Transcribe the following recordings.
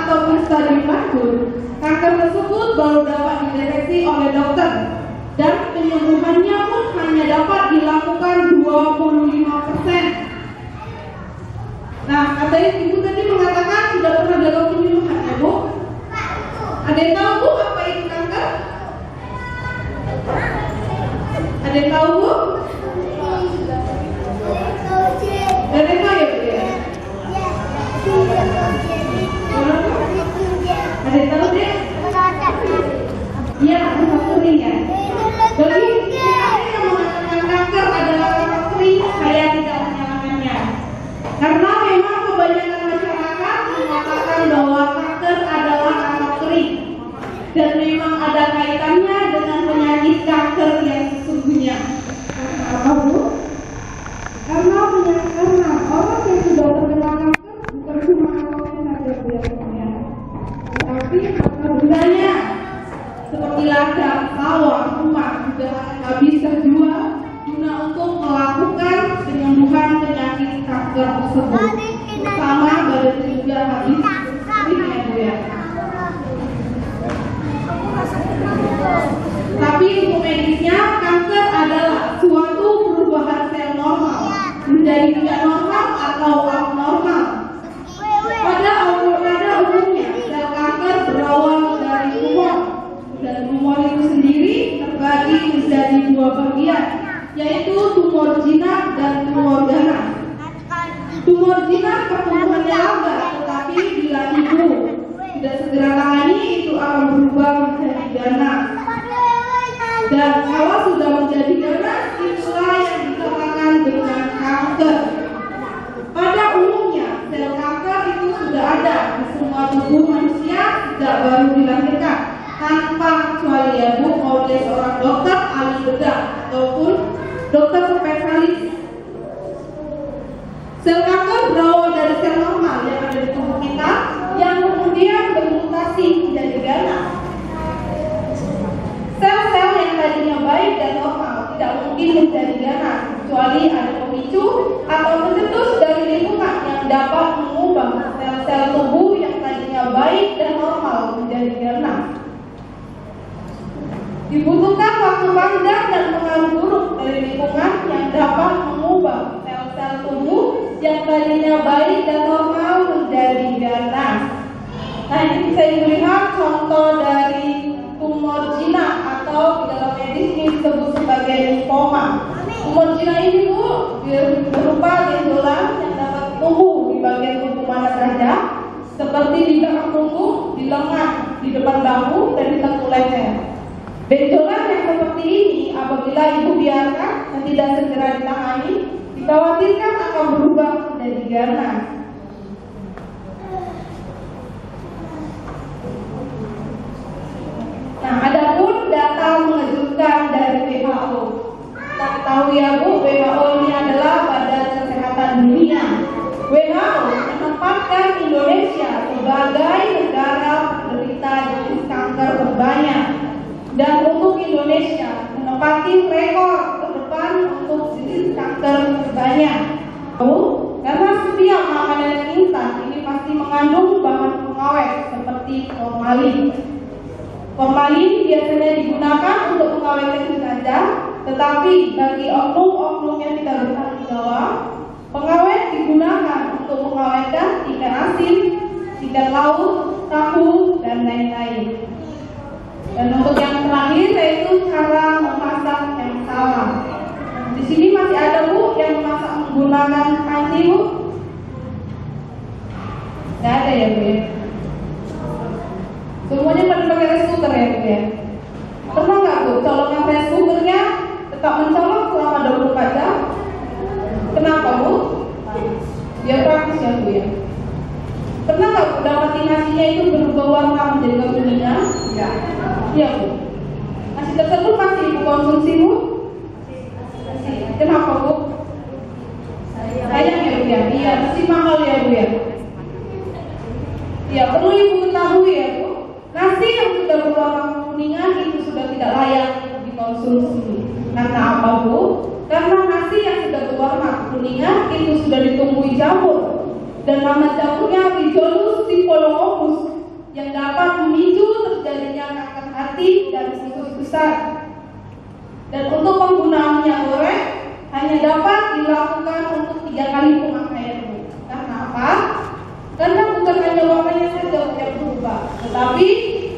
ataupun stadium lanjut, kanker tersebut baru dapat dideteksi oleh dokter dan penyembuhannya pun hanya dapat dilakukan 25%. Nah, katanya ibu tadi mengatakan sudah pernah dilakukan penyembuhan ya Bu? Ada yang tahu Bu apa itu kanker? Ada yang tahu Bu? Ada yang tahu ya Bu ya? Ada yang tahu deh? Iya, kanker kering ya. Jadi yang mengatakan kanker adalah kanker kering, saya tidak menyalahkannya. Karena memang kebanyakan masyarakat mengatakan bahwa kanker adalah kanker kering, dan memang ada kaitannya dengan penyakit kanker yang sesungguhnya. Apa Bu? Karena orang yang sudah terkena kanker bukan cuma kalori saja biasanya, tapi harta bendanya seperti ladang, sawah, rumah juga habis terjual guna untuk melakukan penyembuhan penyakit kanker tersebut. Sama badan juga habis ya Bu ya. Tapi untuk medisnya, kanker adalah suatu perubahan sel normal menjadi tidak normal atau abnormal. Pada umumnya, sel kanker berawal dari tumor, dan tumor itu sendiri terbagi menjadi dua bagian, yaitu tumor jinak dan tumor ganas. Tumor jinak pertumbuhannya lambat, tetapi bila ibu tidak segera tangani, itu akan berubah menjadi ganas. Dan kalau sudah menjadi ganas, itulah yang dikatakan dengan kanker. Pada umumnya, sel kanker itu sudah ada di semua tubuh manusia sejak baru dilahirkan, tanpa kecuali ya Bu, oleh seorang dokter ahli bedah ataupun dokter spesialis. Sel kanker berawal dari sel normal yang ada di tubuh kita, yang kemudian bermutasi menjadi ganas. Sel-sel yang tadinya baik dan normal tidak mungkin menjadi ganas kecuali ada pemicu atau pencetus dari lingkungan yang dapat mengubah sel-sel tubuh yang tadinya baik dan normal menjadi ganas. Dibutuhkan waktu panjang dan pengaruh buruk dari lingkungan yang dapat mengubah sel-sel tubuh yang tadinya baik dan normal menjadi ganas. Nah, ini bisa dilihat contoh dari tumor jinak atau di dalam medis ini disebut sebagai limfoma. Tumor jinak ini Bu berupa benjolan yang dapat tumbuh di bagian tubuh mana saja, seperti di belakang punggung, di lengan, di depan bahu, dan di tengkuk leher. Benjolan yang seperti ini apabila ibu biarkan dan tidak segera ditangani, dikhawatirkan akan berubah menjadi ganas. Nah, adapun data mengejutkan dari WHO. Kita tahu ya Bu, WHO ini adalah Badan Kesehatan Dunia. WHO menempatkan Indonesia sebagai negara penderita jenis kanker terbanyak, dan untuk Indonesia menempati rekor terdepan untuk jenis kanker terbanyak. Karena setiap makanan instan ini pasti mengandung bahan pengawet seperti formalin. Formalin biasanya digunakan untuk pengawet saja, tetapi bagi oknum-oknum yang tidak bertanggung jawab, pengawet digunakan untuk mengawetkan ikan asin, ikan laut, tahu, dan lain-lain. Dan untuk yang terakhir yaitu cara memasak yang salah. Di sini masih ada Bu yang memasak menggunakan panci Bu? Tidak ada ya Bu ya? Semuanya pada pakai rice cooker ya Bu ya? Pernah nggak Bu coloknya rice cookernya tetap mencolok selama 24 jam? Kenapa Bu? Biar praktis ya Bu ya? Pernah nggak Bu dapatin nasinya itu berubah warna menjadi kekuningan? Ya. Iya Bu. Nasi tersebut masih Ibu konsumsi Bu? Kenapa Bu? Sayang ya Bu ya? Iya, masih mahal ya Bu ya? Ya, perlu Ibu ketahui ya Bu, nasi yang sudah berwarna kekuningan itu sudah tidak layak dikonsumsi. Karena apa Bu? Karena nasi yang sudah berwarna kekuningan itu sudah ditumbuhi jamur. dan nama jamurnya Rhizolus typholophus yang dapat memicu terjadinya kanker hati dan usus besar. Dan untuk penggunaan minyak goreng hanya dapat dilakukan untuk 3 kali pemakaian. Karena apa? Karena bukan hanya warnanya saja yang berubah, tetapi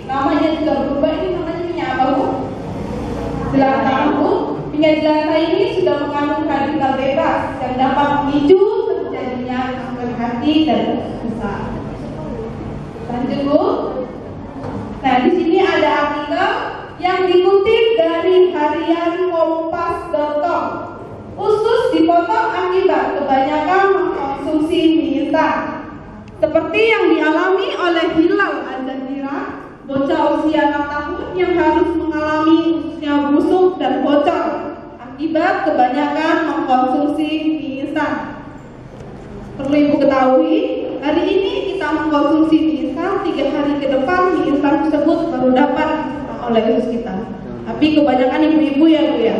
namanya juga berubah. Ini namanya minyak apa, Bu? Jelantah, Bu. Minyak jelantah ini sudah mengandung radikal bebas yang dapat memicu terjadinya kanker hati dan usus besar. Lanjut, Bu. Nah, di sini ada artikel yang dikutip dari harian kompas.com. Usus dipotong akibat kebanyakan mengkonsumsi mie instan. Seperti yang dialami oleh Hilal Al-Jazira, bocah usia 6 tahun yang harus mengalami ususnya busuk dan bocor akibat kebanyakan mengkonsumsi mie instan. Perlu Ibu ketahui, hari ini kita mengkonsumsi mie instan, 3 hari ke depan mie instan tersebut baru dapat oleh usus kita. Tapi kebanyakan ibu-ibu ya, Bu ya,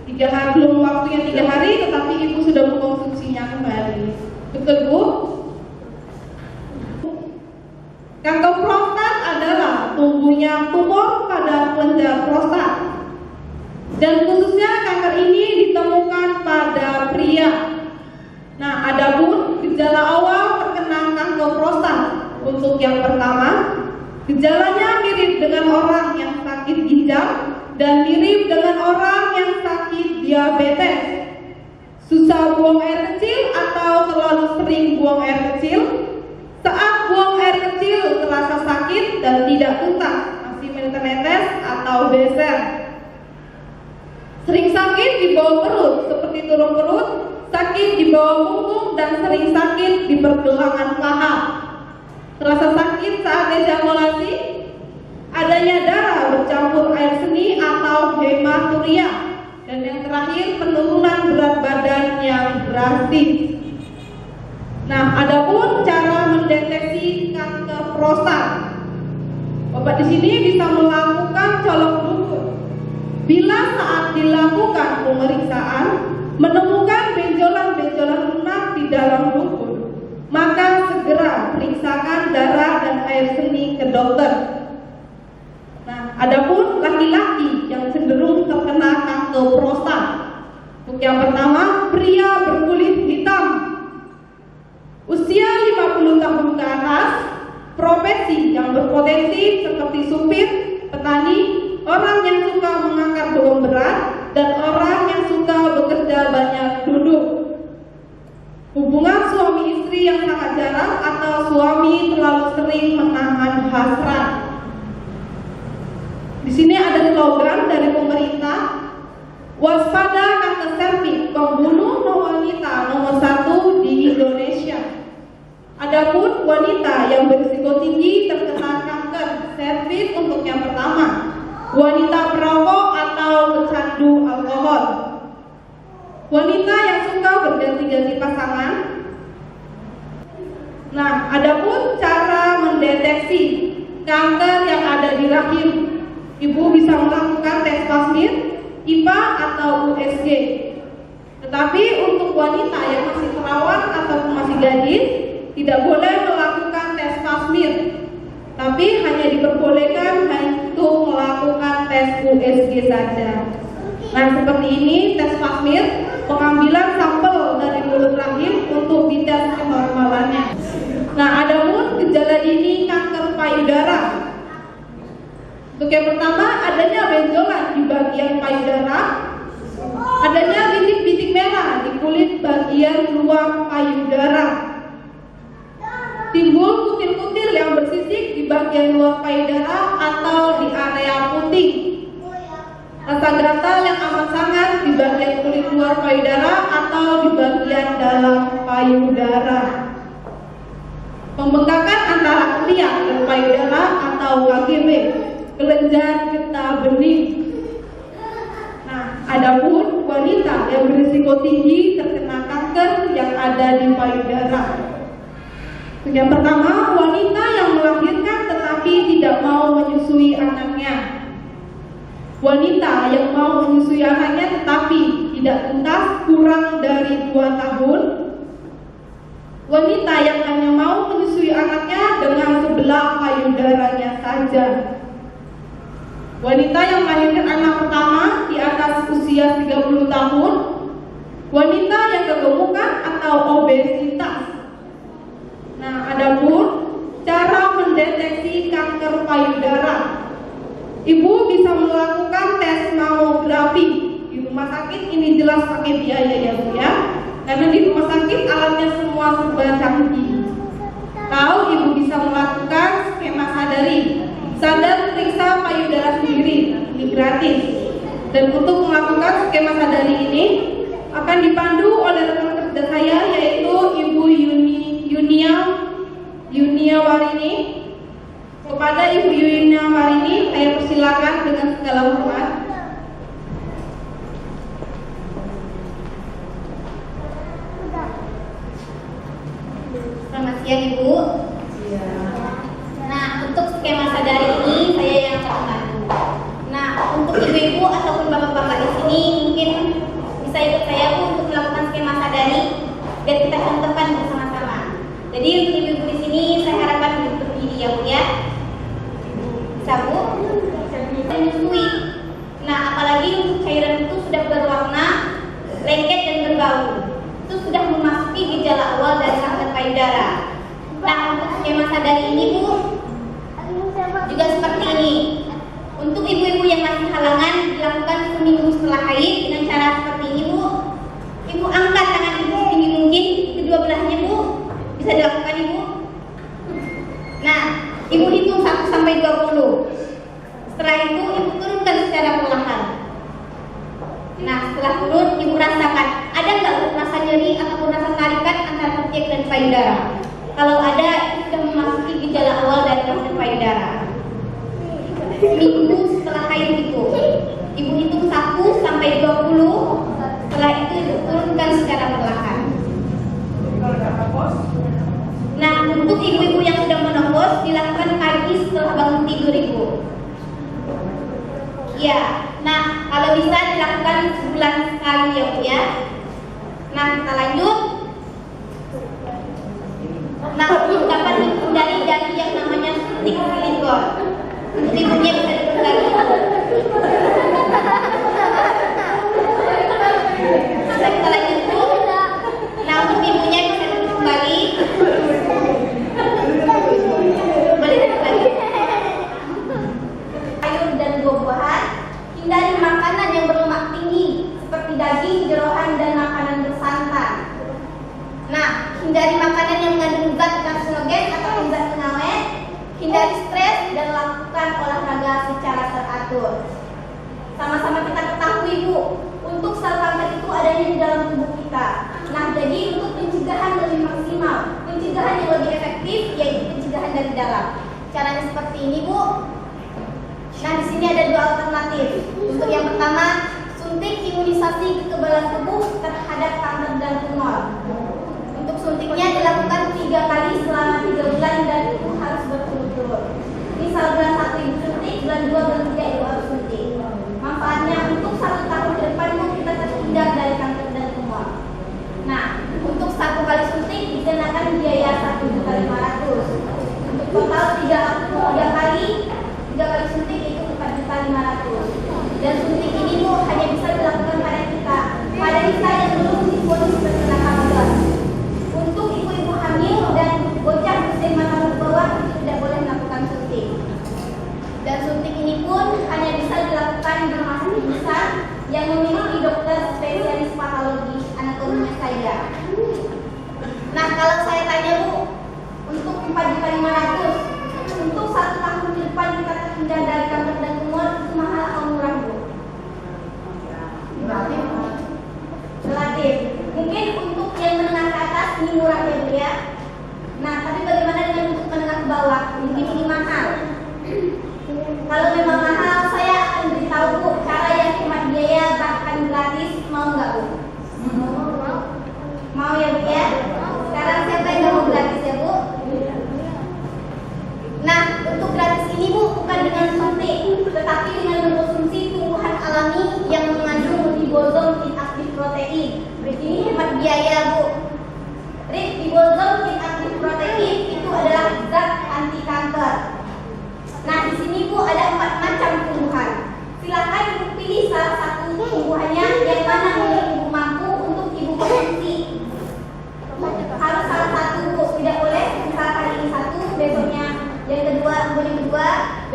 3 hari belum waktunya 3 hari, tetapi ibu sudah mengkonsumsinya kembali. Betul, Bu? Kanker prostat adalah tumbuhnya tumor pada kelenjar prostat, dan khususnya kanker ini ditemukan pada pria. Nah, adapun gejala awal terkena kanker prostat, untuk yang pertama, gejalanya mirip dengan orang yang sakit ginjal dan mirip dengan orang yang sakit diabetes. Susah buang air kecil atau terlalu sering buang air kecil. Saat buang air kecil terasa sakit dan tidak tuntas, masih menetes atau beser. Sering sakit di bawah perut seperti turun perut, sakit di bawah punggung, dan sering sakit di pergelangan paha. Terasa sakit saat ejakulasi, adanya darah bercampur air seni atau hematuria, dan yang terakhir penurunan berat badan yang drastis. Nah, adapun cara mendeteksi kanker prostat, Bapak di sini bisa melakukan colok dubur. Bila saat dilakukan pemeriksaan menemukan benjolan-benjolan lunak di dalam dubur, maka segera periksakan darah dan air seni ke dokter. Nah, adapun laki-laki yang cenderung terkena kanker prostat, untuk yang pertama, pria berkulit hitam, usia 50 tahun ke atas, profesi yang berpotensi seperti supir, petani, orang yang suka mengangkat beban berat, dan orang yang suka bekerja banyak duduk. Hubungan suami istri yang sangat jarang atau suami terlalu sering menahan hasrat. Di sini ada slogan dari pemerintah, waspada kanker serviks, pembunuh wanita nomor 1 di Indonesia. Adapun wanita yang berisiko tinggi terkena kanker serviks, untuk yang pertama, wanita perokok atau pecandu alkohol, wanita yang suka berganti-ganti pasangan. Nah, adapun cara mendeteksi kanker yang ada di rahim, Ibu bisa melakukan tes pap smear, IPA atau USG. Tetapi untuk wanita yang masih perawan atau masih gadis, tidak boleh melakukan tes pap smear, tapi hanya diperbolehkan untuk melakukan tes USG saja. Nah, seperti ini tes pap smear, pengambilan sampel dari mulut rahim untuk dites kenormalannya. Nah, adapun gejala dini kanker payudara. Untuk yang pertama, adanya benjolan di bagian payudara, adanya bintik-bintik merah di kulit bagian luar payudara, timbul kutil-kutil yang bersisik di bagian luar payudara atau di area putih, rasa gatal yang amat sangat di bagian kulit luar payudara atau di bagian dalam payudara, pembengkakan antara ketiak dan payudara atau KGB, kelenjar getah bening. Nah, adapun wanita yang berisiko tinggi terkena kanker yang ada di payudara. Yang pertama, wanita yang melahirkan tetapi tidak mau menyusui anaknya. Wanita yang mau menyusui anaknya tetapi tidak tuntas kurang dari 2 tahun. Wanita yang hanya mau menyusui anaknya dengan sebelah payudaranya saja. Wanita yang melahirkan anak pertama di atas usia 30 tahun. Wanita yang kegemukan atau obesitas. Nah, adapun cara mendeteksi kanker payudara. Ibu bisa melakukan tes mamografi di rumah sakit. Ini jelas pakai biaya ya Bu ya. Karena di rumah sakit alatnya semua serba canggih. Tahu ibu bisa melakukan skema sadari. Sadar periksa payudara sendiri, ini gratis. Dan untuk melakukan skema sadari ini akan dipandu oleh rekan kerja saya, yaitu Ibu Yunia Warini. Kepada Ibu Yunia Warini, saya persilakan dengan segala hormat. Selamat siang Ibu. Nah, untuk skema sadari ini saya yang akan bantu. Nah, untuk ibu-ibu ataupun bapak-bapak di sini mungkin bisa ikut saya Bu untuk melakukan skema sadari biar kita contohkan bersama-sama. Jadi untuk ibu-ibu di sini saya harapkan untuk berdiri ya Bu ya. Bisa Bu? Menyusui. Nah, apalagi untuk cairan itu sudah berwarna lengket dan berbau. Itu sudah memasuki gejala awal dari kanker payudara. Nah, untuk skema sadari ini Bu juga seperti ini. Untuk ibu-ibu yang masih halangan dilakukan seminggu setelah haid dengan cara seperti ini Bu. Ibu angkat tangan ibu setinggi mungkin, kedua belahnya Bu. Bisa dilakukan Ibu. Nah, ibu hitung 1 sampai 20. Setelah itu ibu turunkan secara perlahan. Nah, setelah turun ibu rasakan ada nggak rasa nyeri ataupun rasa tarikan antara ketiak dan payudara. Kalau ada, itu sudah memasuki gejala awal dari kanker payudara. Minggu setelah haid itu, ibu hitung 1 sampai 20. Setelah itu ibu turunkan secara perlahan. Nah, untuk ibu-ibu yang sudah menopause dilakukan pagi setelah bangun tidur Ibu. Ya, nah kalau bisa dilakukan sebulan sekali ya Bu ya. Nah, kita lanjut. Nah, untuk dapat menghindari dari yang namanya suntik silikon. Untuk ibunya bisa dihindari. Bisa kita lanjut Bu. Nah, untuk ibunya bisa duduk kembali. Boleh duduk lagi. Sayur dan buah-buahan. Hindari makanan yang berlemak tinggi seperti daging, jeroan, dan makanan bersantan. Nah, hindari makanan yang mengandung zat karsinogen atau zat pengawet. Hindari stres dan lakukan olahraga secara teratur. Sama-sama kita ketahui Bu, untuk sel kanker itu adanya di dalam tubuh kita. Nah, jadi untuk pencegahan lebih maksimal, pencegahan yang lebih efektif yaitu pencegahan dari dalam. Caranya seperti ini Bu. Nah, di sini ada 2 alternatif. Untuk yang pertama, suntik imunisasi kekebalan tubuh terhadap kanker dan tumor. Untuk suntiknya dilakukan 3 kali selama 3 bulan dan itu harus berturut-turut. Misal bulan 1 ibu suntik, bulan 2, bulan 3 ibu harus suntik. Manfaatnya untuk 1 tahun ke depan kita terhindar dari kanker dan tumor. Nah, untuk 1 kali suntik dikenakan biaya 1.500.000. Untuk total 3 kali suntik itu 4.500.000. Dan suntik ini Bu hanya bisa dilakukan pada kita yang belum divonis terkena kanker. Untuk ibu-ibu hamil dan bocah berusia 5 tahun ke bawah itu tidak boleh melakukan suntik. Dan suntik ini pun hanya bisa dilakukan di rumah sakit besar yang memiliki dokter spesialis patologi anatominya saja. Nah, kalau saya tanya Bu, untuk 4.500.000 untuk 1 tahun ke depan kita terhindar dari kanker dan tumor itu mahal atau murah Bu? Relatif. Mungkin untuk yang menengah ke atas ini murah ya Bu ya. Nah, tapi bagaimana dengan untuk menengah ke bawah? Mungkin ini mahal. Kalau memang mahal, saya akan beritahu Bu cara yang hemat biaya bahkan gratis. Mau nggak Bu? Mau ya Bu ya? Sekarang siapa yang mau gratis ya Bu? Nah, untuk gratis ini Bu bukan dengan suntik, tetapi dengan mengkonsumsi tumbuhan alami yang mengandung ribozom inaktif protein. Ini hemat biaya Bu. Ribozom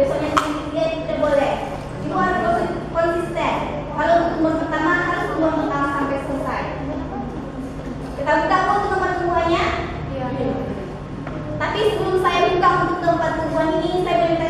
besoknya dia tidak boleh. Ibu harus konsisten. Kalau tumbuhan pertama harus tumbuhan pertama sampai selesai. Kita buka untuk tempat tumbuhannya. Tapi sebelum saya buka untuk tempat tumbuhan ini, saya boleh